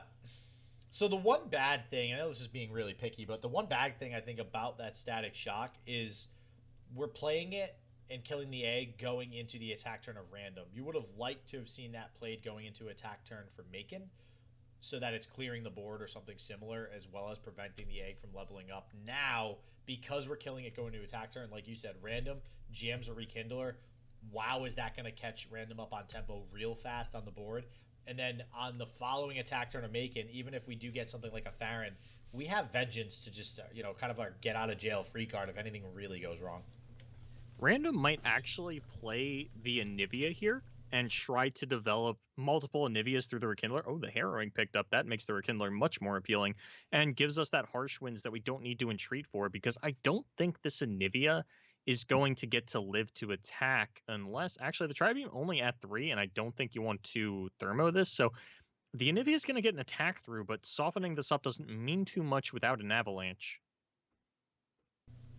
So the one bad thing, I know this is being really picky, but the one bad thing I think about that Static Shock is we're playing it and killing the egg going into the attack turn of Random. You would have liked to have seen that played going into attack turn for Maykon, so that it's clearing the board or something similar, as well as preventing the egg from leveling up. Now, because we're killing it going to attack turn, like you said, Random jams a Rekindler. Wow, is that going to catch Random up on tempo real fast on the board? And then on the following attack turn of Maykon, even if we do get something like a Farron, we have Vengeance to just, kind of our get out of jail free card if anything really goes wrong. Random might actually play the Anivia here and try to develop multiple Anivias through the Rekindler. Oh, the Harrowing picked up. That makes the Rekindler much more appealing and gives us that Harsh Winds that we don't need to entreat for, because I don't think this Anivia is going to get to live to attack unless... Actually, the Tri-Beam only at 3, and I don't think you want to Thermo this, so the Anivia is going to get an attack through, but softening this up doesn't mean too much without an Avalanche.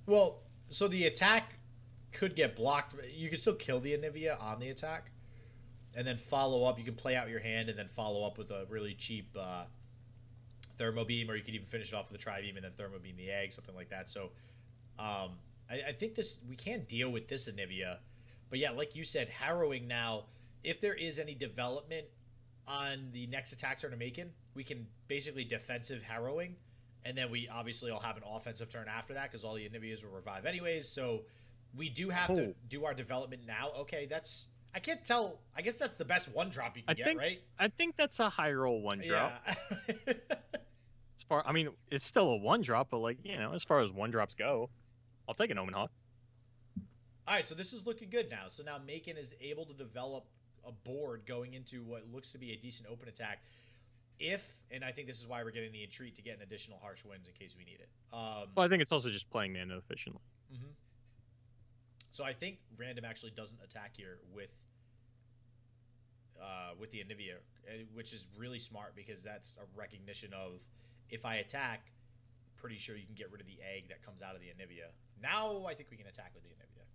Well, so the attack could get blocked. You could still kill the Anivia on the attack, and then follow up. You can play out your hand and then follow up with a really cheap Thermo Beam, or you could even finish it off with a Tri-Beam and then Thermo Beam the egg, something like that. So I think we can deal with this Anivia. But yeah, like you said, Harrowing now, if there is any development on the next attack turn of Maykon, we can basically defensive Harrowing, and then we obviously will have an offensive turn after that because all the Anivias will revive anyways. So we do have to do our development now. Okay, I can't tell. I guess that's the best one drop you can get, right? I think that's a high roll one drop. Yeah. I mean, it's still a one drop, but as far as one drops go, I'll take an Omen Hawk. All right, so this is looking good now. So now Maykon is able to develop a board going into what looks to be a decent open attack. And I think this is why we're getting the entreat to get an additional Harsh Winds in case we need it. Well, I think it's also just playing mana efficiently. Mm-hmm. So I think Random actually doesn't attack here with the Anivia, which is really smart because that's a recognition of, if I attack, pretty sure you can get rid of the egg that comes out of the Anivia. Now I think we can attack with the Anivia.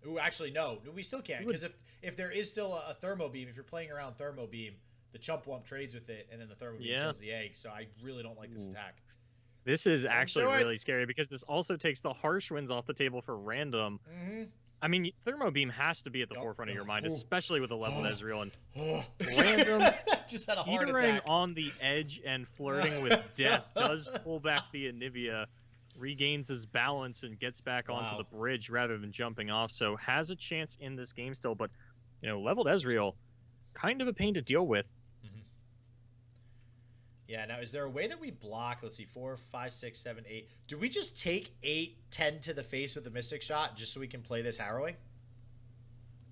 Ooh, actually, no. We still can't, because if there is still a Thermo Beam, if you're playing around Thermo Beam, the Chump Wump trades with it, and then the Thermo Beam kills the egg, so I really don't like this attack. This is actually really scary, because this also takes the Harsh Winds off the table for Random. Mm-hmm. I mean, Thermo Beam has to be at the forefront of your mind, especially with a leveled Ezreal, and Random just had a heart teetering attack. on the edge and flirting with death does pull back the Anivia, regains his balance, and gets back onto the bridge rather than jumping off, so has a chance in this game still, but, leveled Ezreal, kind of a pain to deal with. Mm-hmm. Yeah, now, is there a way that we block, let's see, 4, 5, 6, 7, 8. Do we just take 8, 10 to the face with the Mystic Shot just so we can play this Harrowing?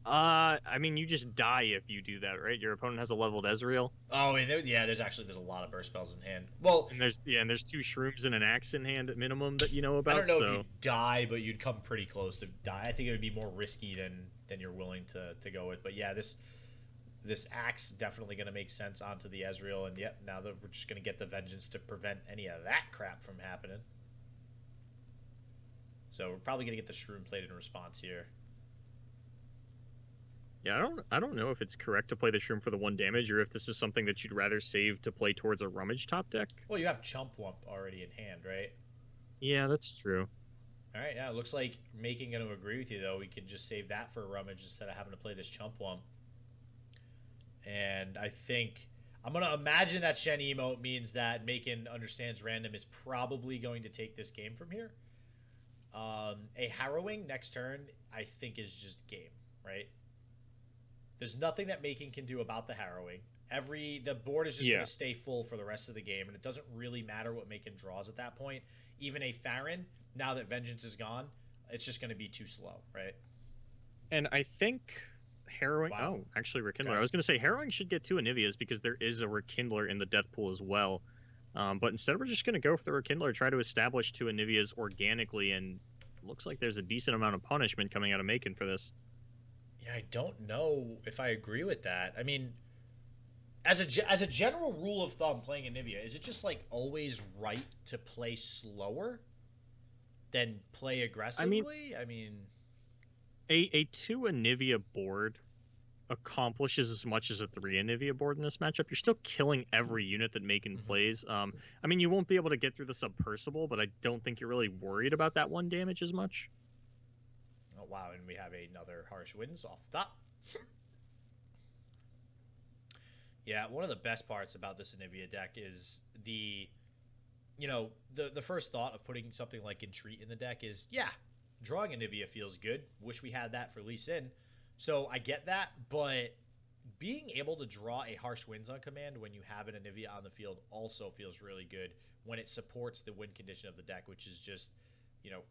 I mean, you just die if you do that, right? Your opponent has a leveled Ezreal. Oh, and there's a lot of burst spells in hand. Well, and there's 2 Shrooms and an Axe in hand at minimum that you know about. I don't know if you'd die, but you'd come pretty close to die. I think it would be more risky than you're willing to go with. But yeah, this Axe definitely going to make sense onto the Ezreal, and yep, now that we're just going to get the Vengeance to prevent any of that crap from happening. So we're probably going to get the Shroom played in response here. Yeah, I don't know if it's correct to play the Shroom for the 1 damage, or if this is something that you'd rather save to play towards a Rummage top deck. Well, you have Chump Wump already in hand, right? Yeah, that's true. All right, yeah, it looks like Maykon going to agree with you, though. We can just save that for a Rummage instead of having to play this Chump Wump. And I think I'm going to imagine that Shen emote means that Maykon understands random is probably going to take this game from here. A harrowing next turn, I think, is just game, right? There's nothing that Maykon can do about the harrowing. The board is just going to stay full for the rest of the game, and it doesn't really matter what Maykon draws at that point. Even a Farron, now that Vengeance is gone, it's just going to be too slow, right? And I think Harrowing... Wow. Oh, actually, Rekindler. Okay. I was going to say Harrowing should get 2 Anivias because there is a Rekindler in the death pool as well. But instead, we're just going to go for the Rekindler, try to establish 2 Anivias organically, and looks like there's a decent amount of punishment coming out of Maykon for this. Yeah, I don't know if I agree with that. I mean, as a general rule of thumb, playing Anivia, is it just like always right to play slower than play aggressively? I mean a 2 Anivia board accomplishes as much as a 3 Anivia board in this matchup. You're still killing every unit that Maykon plays. I mean, you won't be able to get through the Submersible, but I don't think you're really worried about that 1 damage as much. Oh, wow, and we have another Harsh Winds off the top. Yeah, one of the best parts about this Anivia deck is the first thought of putting something like Entreat in the deck is, yeah, drawing Anivia feels good. Wish we had that for Lee Sin. So I get that, but being able to draw a Harsh Winds on command when you have an Anivia on the field also feels really good when it supports the win condition of the deck, which is just,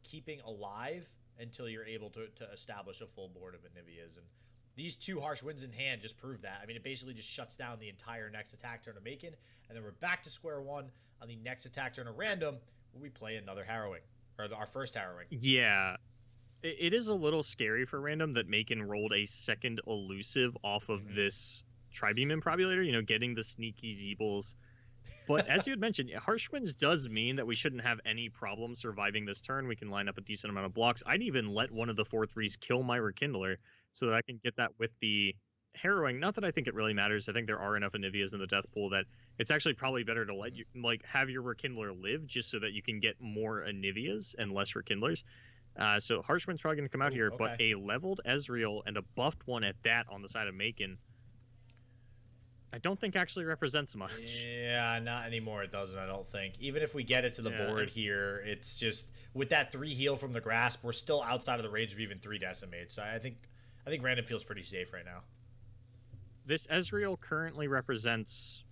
keeping alive until you're able to establish a full board of Anivias. And these 2 Harsh Winds in hand just prove that. I mean, it basically just shuts down the entire next attack turn of Maykon, and then we're back to square one on the next attack turn of Random, where we play another Harrowing, or our first Harrowing. Yeah. It is a little scary for Random that Maykon rolled a second elusive off of this Tribeam Improbulator, getting the sneaky Zeebles. But as you had mentioned, Harsh Winds does mean that we shouldn't have any problem surviving this turn. We can line up a decent amount of blocks. I'd even let one of the 4/3s kill my Rekindler so that I can get that with the Harrowing. Not that I think it really matters. I think there are enough Anivias in the death pool that it's actually probably better to let you have your Rekindler live just so that you can get more Anivias and less Rekindlers. So Harsh Wind's probably going to come out here, okay. But a leveled Ezreal and a buffed one at that on the side of Maykon, I don't think actually represents much. Yeah, not anymore. It doesn't, I don't think. Even if we get it to the board here, it's just with that 3 heal from the grasp, we're still outside of the range of even 3 decimates. So I think Random feels pretty safe right now. This Ezreal currently represents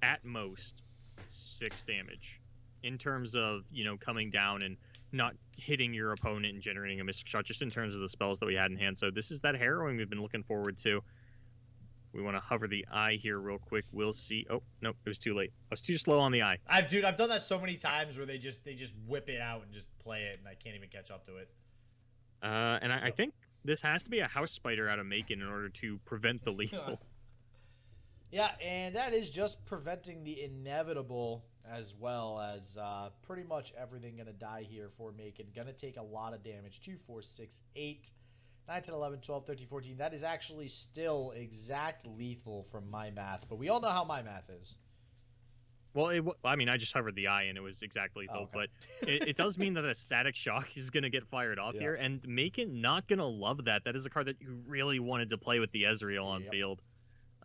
at most 6 damage in terms of, coming down and not hitting your opponent and generating a Mystic Shot, just in terms of the spells that we had in hand. So this is that Harrowing we've been looking forward to. We want to hover the eye here real quick. We'll see. Oh, no, it was too late. I was too slow on the eye. I've done that so many times where they just whip it out and just play it, and I can't even catch up to it. And I think this has to be a House Spider out of Maykon in order to prevent the lethal. Yeah, and that is just preventing the inevitable, as well as pretty much everything going to die here for Maykon. Going to take a lot of damage. 2, 4, 6, 8, 9, 10, 11, 12, 13, 14. That is actually still exact lethal from my math, but we all know how my math is. Well, I mean, I just hovered the eye and it was exactly lethal, but it does mean that a Static Shock is going to get fired off here, and Maykon not going to love that. That is a card that you really wanted to play with the Ezreal on field.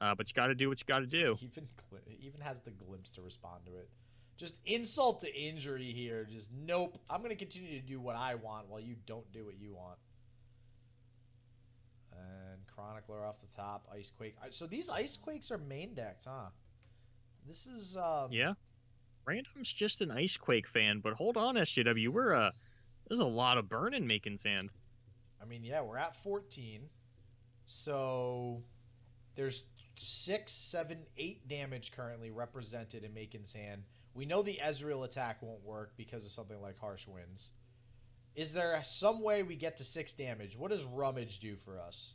But you got to do what you got to do. Even has the glimpse to respond to it. Just insult to injury here. Just nope. I'm going to continue to do what I want while you don't do what you want. And Chronicler off the top. Icequake. So these Icequakes are main decks, huh? This is... Yeah. Random's just an Icequake fan, but hold on, SJW. There's a lot of burn in Maykon Sand. I mean, yeah, we're at 14. So there's 6, 7, 8 damage currently represented in Maykon Sand. We know the Ezreal attack won't work because of something like Harsh Winds. Is there some way we get to 6 damage? What does Rummage do for us?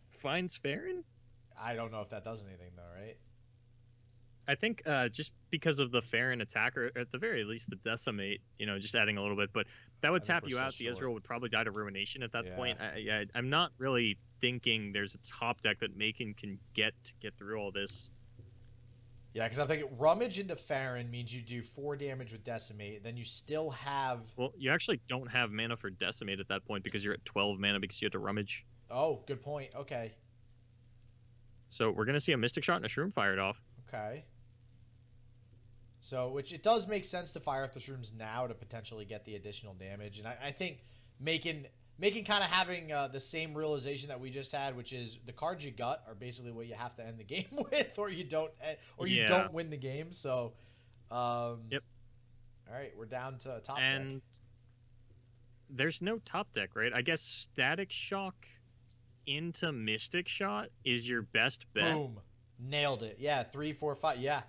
Finds Farron? I don't know if that does anything, though, right? I think just because of the Farron attack, or at the very least the Decimate, just adding a little bit, but that would tap you out. The Ezreal would probably die to Ruination at that point. I'm not really thinking there's a top deck that Maykon can get through all this. Yeah, because I'm thinking Rummage into Farron means you do 4 damage with Decimate, then you still have... Well, you actually don't have mana for Decimate at that point because you're at 12 mana because you had to Rummage. Oh, good point. Okay. So we're going to see a Mystic Shot and a Shroom fired off. Okay. So, which it does make sense to fire off the Shrooms now to potentially get the additional damage. And I think Maykon kind of having the same realization that we just had, which is the cards you gut are basically what you have to end the game with, or you don't win the game. So, yep. All right, we're down to top deck. And there's no top deck, right? I guess Static Shock into Mystic Shot is your best bet. Boom. Nailed it. Yeah, 3, 4, 5. Yeah.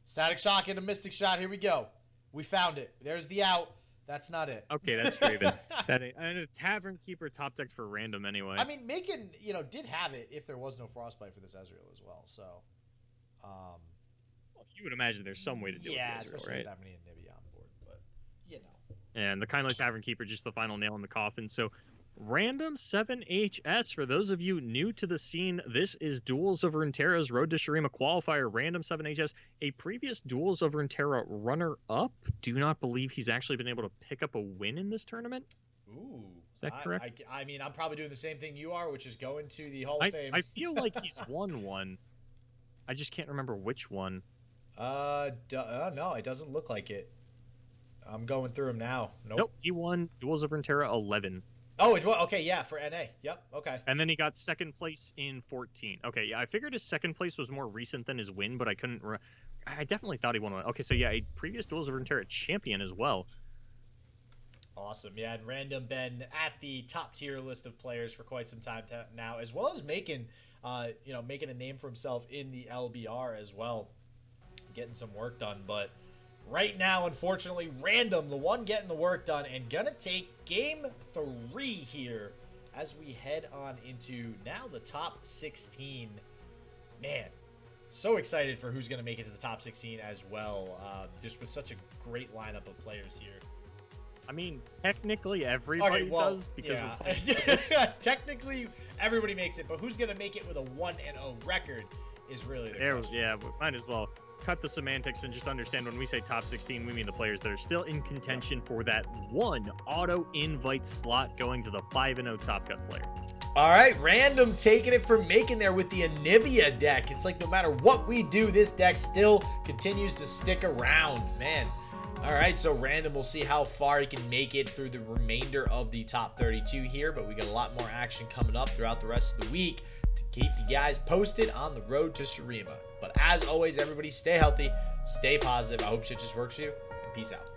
Static Shock into Mystic Shot. Here we go. We found it. There's the out. That's not it. Okay, that's Draven. And a Tavern Keeper top deck for random anyway. I mean, Maykon, did have it if there was no Frostbite for this Ezreal as well. So, well, you would imagine there's some way to do it. Yeah, with Ezreal, especially right? with that many Nibby on board. But, And the Kindly Tavern Keeper, just the final nail in the coffin. So, Random7HS, for those of you new to the scene, this is Duels of Runeterra's Road to Shurima qualifier. Random7HS, a previous Duels of Runeterra runner-up. Do not believe he's actually been able to pick up a win in this tournament. Ooh. Is that correct? I mean, I'm probably doing the same thing you are, which is going to the Hall of Fame. I feel like he's won one. I just can't remember which one. No, it doesn't look like it. I'm going through him now. Nope, he won Duels of Runeterra 11. Oh, it was okay. Yeah, for NA. Yep. Okay. And then he got second place in 14. Okay, yeah, I figured his second place was more recent than his win, but I couldn't. I definitely thought he won one. Okay, so yeah, a previous Duels of Runeterra champion as well. Awesome. Yeah, and Random been at the top tier list of players for quite some time now, as well as making a name for himself in the LBR as well, getting some work done, but. Right now, unfortunately, Random, the one getting the work done, and gonna take game 3 here as we head on into now the top 16. Man, so excited for who's gonna make it to the top 16 as well. Just with such a great lineup of players here. I mean, technically everybody does because we're playing. Technically everybody makes it, but who's gonna make it with a 1-0 record is really the question. Yeah, we might as well cut the semantics and just understand when we say top 16, we mean the players that are still in contention for that one auto invite slot going to the 5-0 top cut player. All right, Random taking it from Maykon there with the Anivia deck. It's like no matter what we do, this deck still continues to stick around, man. All right, so Random, we'll see how far he can make it through the remainder of the top 32 here, but we got a lot more action coming up throughout the rest of the week to keep you guys posted on the road to Shurima. But as always, everybody stay healthy, stay positive. I hope shit just works for you, and peace out.